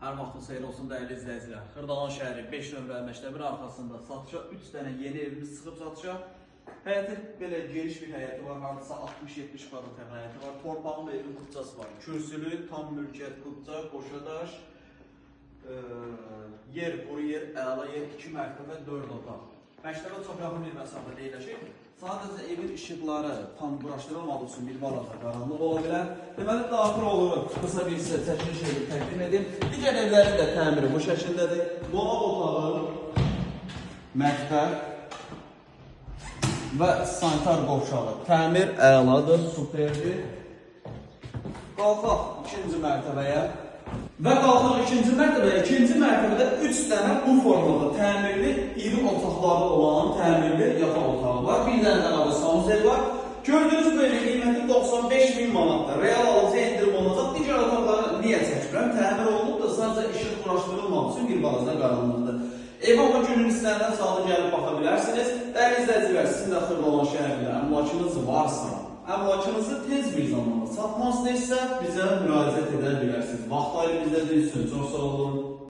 Hər vaxtın xeyir olsun dəyərli izləyicilər. Xırdalan şəhəri 5 nömrəli məktəbin arxasında satışa 3 dənə yeni evimiz çıxıb satışa. Həyəti belə geniş bir həyəti var, hardasa 60-70 kvadrat həyəti var. Torpağın və evin kupçası var. Kürsülü, tam mülkiyyət kupça, qoşadaş, yer, quru yer, əla yer, 2 mərtəbə, 4 otaq. Məktəbə çox yaxın bir məsafədə yerləşir. Sadəcə evin işıqları tam quraşdırılmadığı üçün bir balaca qaranlıq ola bilər. Deməli, daxil olur, qısa bir sizə çəkiliş edib təqdim edim. Digər evlərin də təmiri bu şəkildədir. Qonaq otağı, məktəb və sanitar qovşağı. Təmir əladır, superdir. Qalxaq ikinci mərtəbəyə. Və qalxaq ikinci mərtəbəyə. İkinci mərtəbədə 3 dənə bu formada təmirli, iri otaqları olan təmirli yataq otağı var. Bir dənə də sanuzel var. Gördüyünüz böyle qiyməti 95.000 manatdır. Real alıcı endirim olacaq. Digər otaqları niyə çəkirəm? Təmir olunub da sadəcə işıq quraşdırılmaq üçün bir balaca qaranlıqdır. Ev amma günün istənilən saatı gəlib baxa bilərsiniz. Dəyərli izləyicilər, sizin də Xırdalan şəhərində əmlakınız varsa, əmlakınızı tez bir zamanda satmazsa bizə müraciət edə bilərsiniz. Vaxtları bizdə düşsün. Çox sağ olun.